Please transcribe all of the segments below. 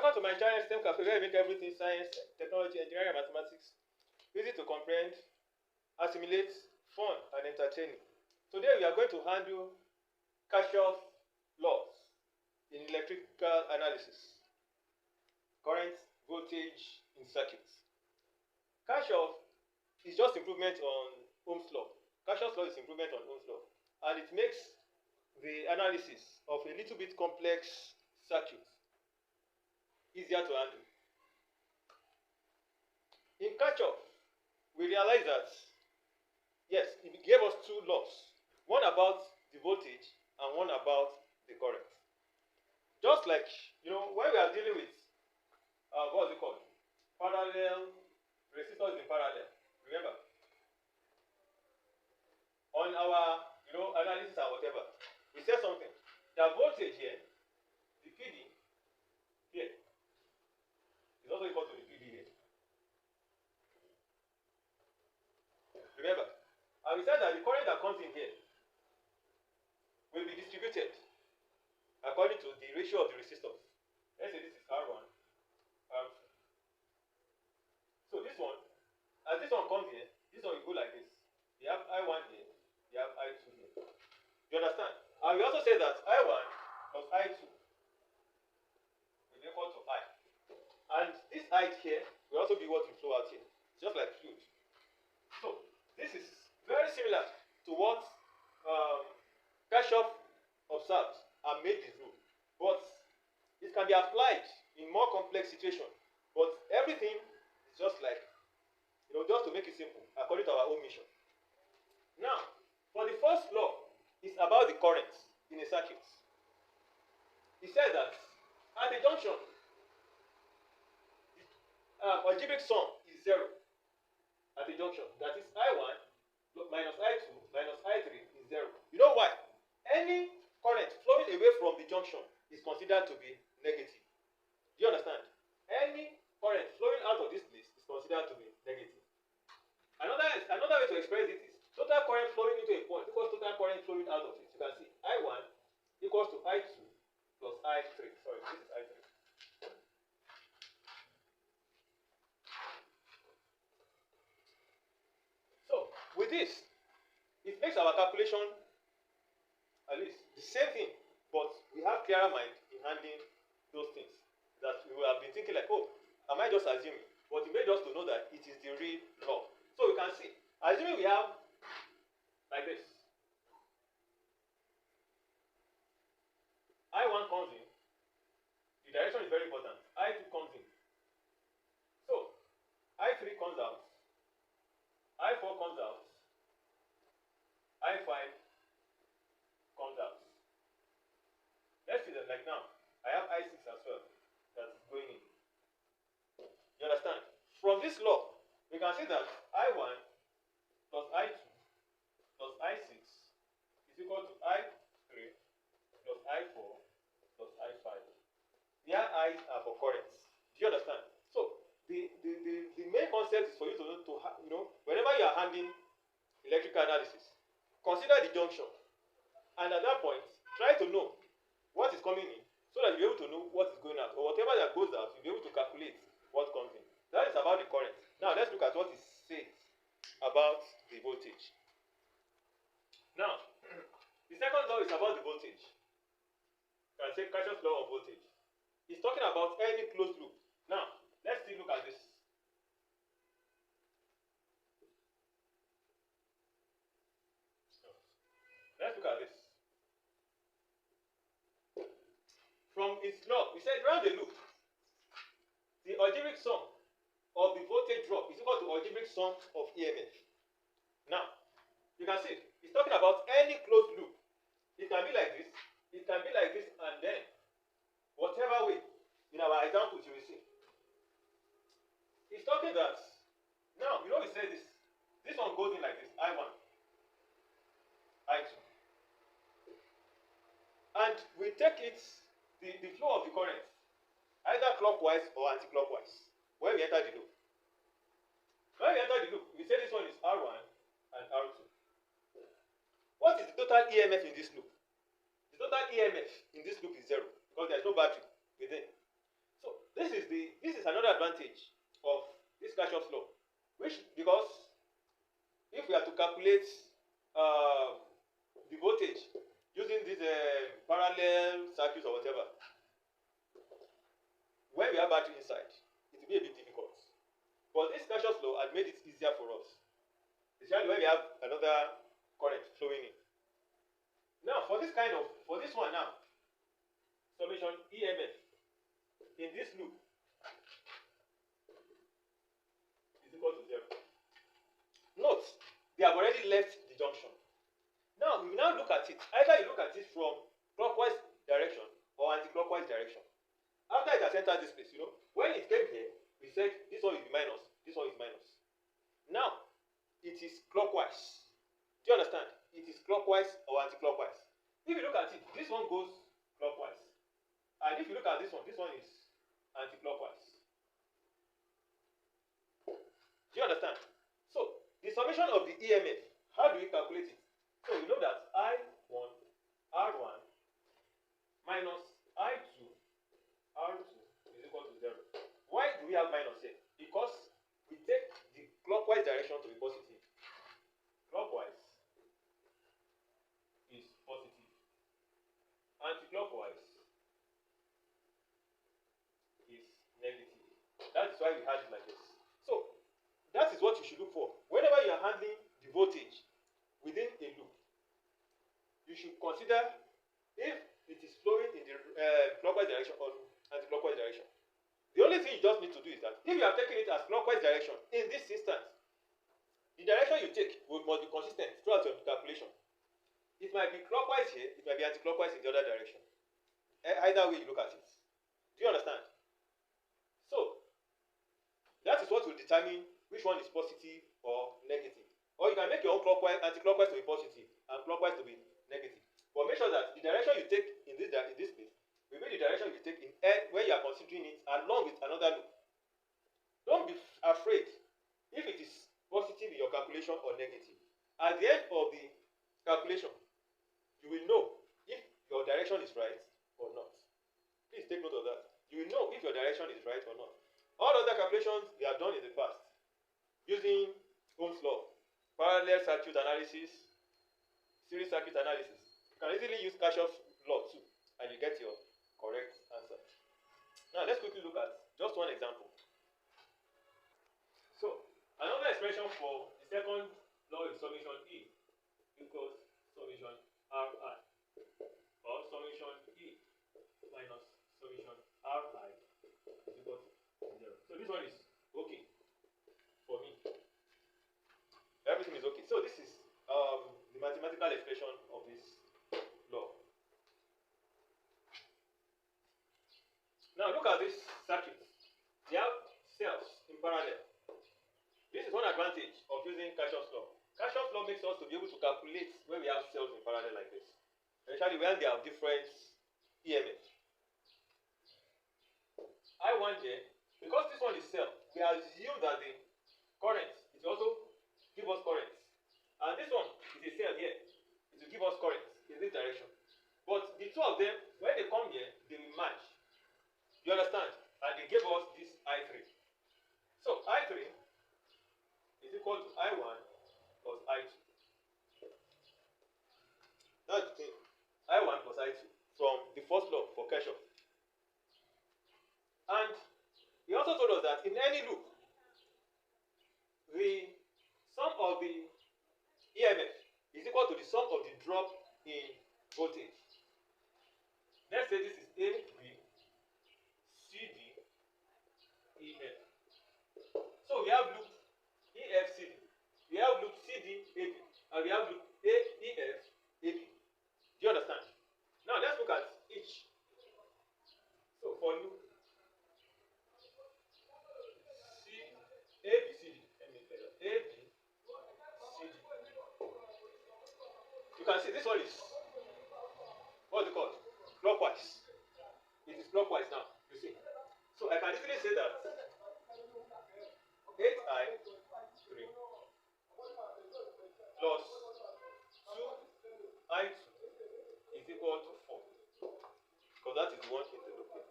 Welcome to my channel, STEM Cafe, where we make everything science, technology, engineering, and mathematics easy to comprehend, assimilate, fun, and entertaining. Today we are going to handle Kirchhoff laws in electrical analysis, current, voltage in circuits. Kirchhoff is just improvement on Ohm's law. Kirchhoff's law is improvement on Ohm's law, and it makes the analysis of a little bit complex circuit easier to handle. In Kirchhoff, we realize that, yes, it gave us two laws, one about the voltage and one about the current. Just like, when we are dealing with, what's it called? Parallel, resistors in parallel. Remember? On our, analysis and whatever, we said something. The voltage here, the PD, here, is also equal to the PD here. Remember? And we said that the current that comes in here will be distributed according to the ratio of the resistors. Let's say this is R1, R2. So this one, as this one comes here, this one will go like this. You have I1 here, you have I2 here. You understand? And we also say that I1 plus I2 is equal to I. And this I here will also be what will flow out here, just like fluid. So this is very similar to what Kirchhoff observed and made this rule, but it can be applied in more complex situations. But everything is just like, just to make it simple, according to our own mission. Now, for the first law, it's about the current in a circuit. He said that at the junction, algebraic sum is 0 at the junction. That is I1 minus I2 minus I3 is 0. You know why? Any current flowing away from the junction is considered to be negative. Do you understand? Any current flowing out of this place is considered to be negative. Another way to express it is total current flowing into a point equals total current flowing out of it. You can see I1 equals to I2 plus I3. Sorry, this is I3. So, with this, it makes our calculation at least the same thing, but we have clearer mind in handling those things that we will have been thinking like, oh, am I just assuming? But it made us to know that it is the real law. So we can see, assuming we have like this. I1 comes in. The direction is very important. I2 comes in. So, I3 comes out. I4 comes out. I5 comes out. Let's see that like now. I have I6 as well. That is going in. You understand? From this law, we can see that I1 plus I2 plus I6 is equal to I3 plus I4 plus I5. Here I's are for currents. Do you understand? So the main concept is for you to know, whenever you are handling electrical analysis, consider the junction, and at that point, try to know what is coming in so that you're able to know what is going out, or whatever that goes out, you'll be able to calculate what comes in. That is about the current. Now let's look at what is said about the voltage. Now, the second law is about the voltage. You can say Kirchhoff's law of voltage. It's talking about any closed loop. Now, let's take a look at this. Let's look at this. From its law, we said round the loop, the algebraic sum of the voltage drop is equal to algebraic sum of EMF. Now, you can see it's talking about any closed loop. It can be like this, it can be like this, and then whatever way, in our examples you will see. It's talking that, now, we say this one goes in like this, I1, I2. And we take it, the flow of the current, either clockwise or anti-clockwise, when we enter the loop. When we enter the loop, we say this one is R1 and R2. What is the total EMF in this loop? The total EMF in this loop is 0 because there is no battery within. So this is another advantage of this Kirchhoff's law, which because if we are to calculate the voltage using these parallel circuits or whatever, when we have battery inside, it will be a bit difficult. But this Kirchhoff's law has made it easier for us, especially when we have another current flowing in. Now, for this one now, summation EMF in this loop is equal to 0. Note, they have already left the junction. Now, we will now look at it. Either you look at it from clockwise direction or anti-clockwise direction. After it has entered this place, when it came here, we said this one is minus, this one is minus. Now, it is clockwise. Do you understand? It is clockwise or anti-clockwise. If you look at it, this one goes clockwise. And if you look at this one is anti-clockwise. Do you understand? So, the summation of the EMF, how do we calculate it? So, we know that I1, R1 minus I2, R2 is equal to 0. Why do we have minus here? Because we take the clockwise direction to be positive. Clockwise is positive. Anti-clockwise is negative. That is why we had it like this. So, that is what you should look for. Whenever you are handling the voltage within a loop, you should consider if it is flowing in the clockwise direction or anti-clockwise direction. The only thing you just need to do is that if you are taking it as clockwise direction, in this instance, the direction you take must be consistent throughout your calculation. It might be clockwise here, it might be anti-clockwise in the other direction. Either way you look at it. Do you understand? So, that is what will determine which one is positive or negative. Or you can make your own clockwise, anti-clockwise to be positive and clockwise to be negative. But make sure that the direction you take in this place will be the direction you take in when you are considering it along with another loop. Don't be afraid if it is positive in your calculation or negative. At the end of the calculation, you will know if your direction is right or not. Please take note of that. You will know if your direction is right or not. All other calculations we have done in the past using Ohm's law, parallel circuit analysis, series circuit analysis. You can easily use Kirchhoff's law too, and you get your correct answer. Now let's quickly look at just one example. So another expression for the second law is summation E equals summation Ri, or summation E minus summation Ri is equal to 0. So this one is okay for me. Everything is okay. So this is the mathematical expression of this law. Now look at this circuit. They have cells in parallel. This is one advantage of using Kirchhoff's law. Kirchhoff's law makes us to be able to calculate when we have cells in parallel like this, especially when they have different EMF. I1 here, because this one is cell, we assume that the current is also give us current. And this one is a cell here, it will give us current in this direction. But the two of them, when they come here, they will match. You understand? And they gave us this I3. So I3 is equal to I1 plus I2. That's the thing. I1 plus I2 from the first law for Kirchhoff. And he also told us that in any loop, the sum of the EMF is equal to the sum of the drop in voltage. Let's say this is A, B, C, D, E, F. So we have loop E, F, C, D. We have loop C, D, A, B. And we have loop A, E, F, A, B. Do you understand? Now let's look at each. So for loop C, A, B, C, D. Let me tell you. A, B, C, D. You can see this one is, what's it called? Clockwise. It is clockwise now. You see. So I can easily say that 8I3 plus 2I2 is equal to 4. Because that is the one in the loop here.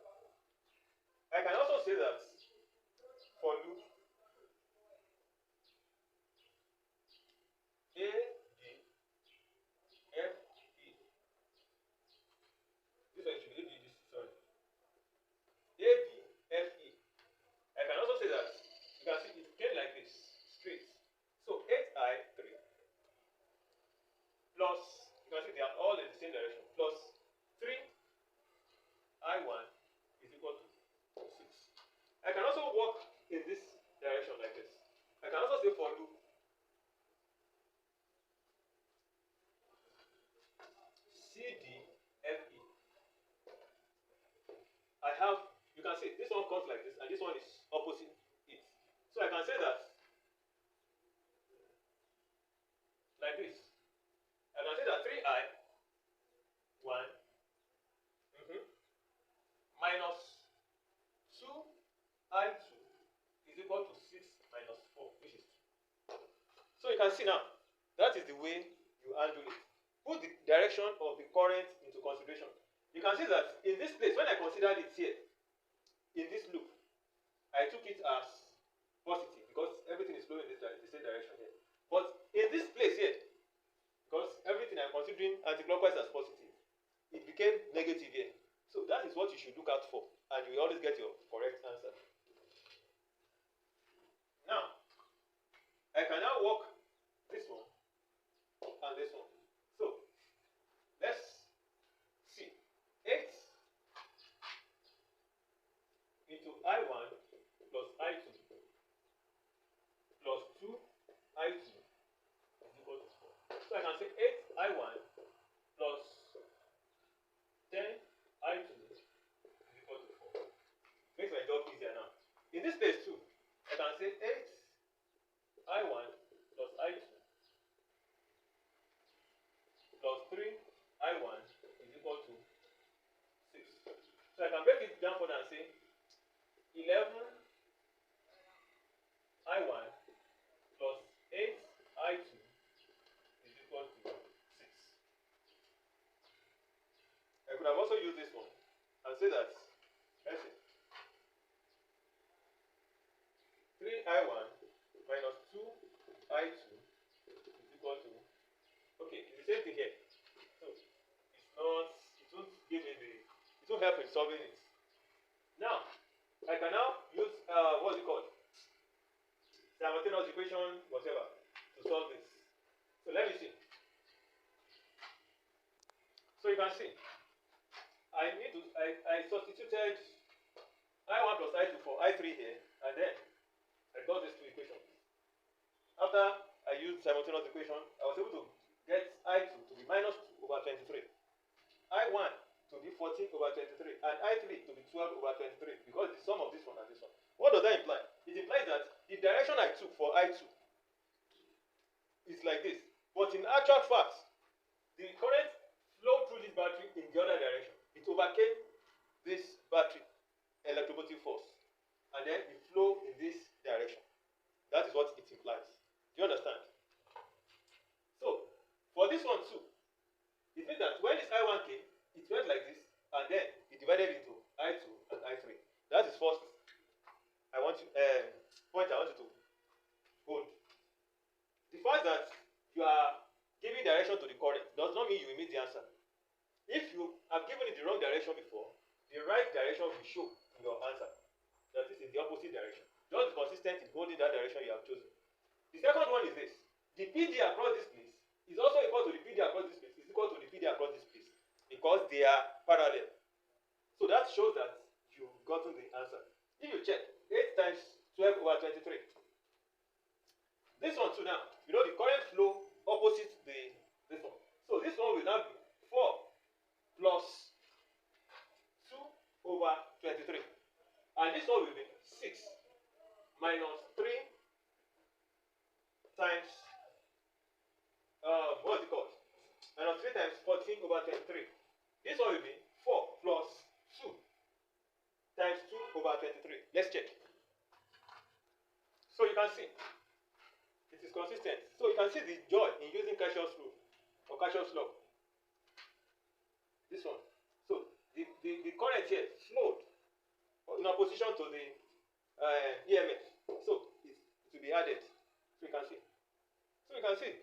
I can also say that this one comes like this, and this one is opposite it. So I can say that like this. I can say that 3i 1 minus 2i2 is equal to 6 minus 4, which is 2. So you can see now, that is the way you handle it. Put the direction of the current into consideration. You can see that in this place, when I considered it here, in this loop, I took it as positive because everything is flowing in the same direction here. But in this place here, because everything I'm considering anti-clockwise as positive, it became negative here. So that is what you should look out for, and you will always get your correct answer. Now, I can now work this one and this one. So, let's see. 8 into I1 plus I2 plus 2I2 is equal to 4. So I can say 8I1 plus 10I2 is equal to 4. Makes my job easier now. In this place too, I can say 8I1 plus I2 plus 3I1 is equal to 6. So I can break it down further and say 11I1 plus 8I2 is equal to 6. I could have also used this one and say that, let's see, 3I1 minus 2I2 is equal to, okay, it's the same thing here. So it's not, it won't give me the, it won't help in solving it. Now, I can now use, what's it called? Simultaneous equation, whatever, to solve this. So let me see. So you can see, I substituted I1 plus I2 for I3 here, and then I got these two equations. After I used simultaneous equation, I was able to get I2 to be minus 2 over 23, I1 to be 14 over 23, and I3 to be 12 over 23, because it's the sum of this one and this one. What does that imply? It implies that the direction I took for I2 is like this. But in actual fact, the current flowed through this battery in the other direction. It overcame this battery electromotive force, and then it flowed in this direction. That is what it implies. Do you understand? So, for this one too, it means that when this I1 came, it went like this, and then it divided into I2 and I3. That is first point I want you to hold. The fact that you are giving direction to the current does not mean you will meet the answer. If you have given it the wrong direction before, the right direction will show in your answer. That is in the opposite direction. Just be consistent in holding that direction you have chosen. The second one is this. The PD across this place is also equal to the PD across this place is equal to the PD across this place, because they are parallel. So that shows that you've gotten the answer. If you check, 8 times 12 over 23. This one too now, you know the current flow opposite this one. So this one will now be 4 plus 2 over 23. And this one will be 6 minus 3 times, what's it called? Minus 3 times 14 over 23. This one will be 4 plus 2 times 2 over 23. Let's check. So you can see, it is consistent. So you can see the joy in using Kirchhoff's rule or Kirchhoff's law. This one. So the current here flowed in opposition to the EMF. So it will be added. So you can see. So you can see.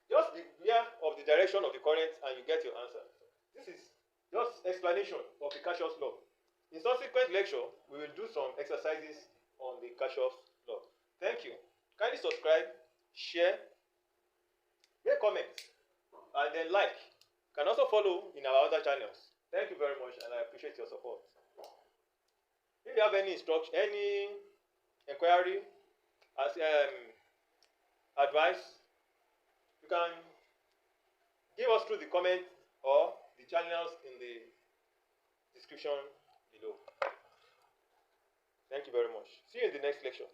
Just be aware of the direction of the current and you get your answer. This is just explanation of the Kirchhoff's law. In subsequent lecture, we will do some exercises on the Kirchhoff's law. Thank you. Kindly subscribe, share, make comments, and then like. You can also follow in our other channels. Thank you very much, and I appreciate your support. If you have any instruction, any inquiry, as advice, you can give us through the comment or the channels in the description below. Thank you very much. See you in the next lecture.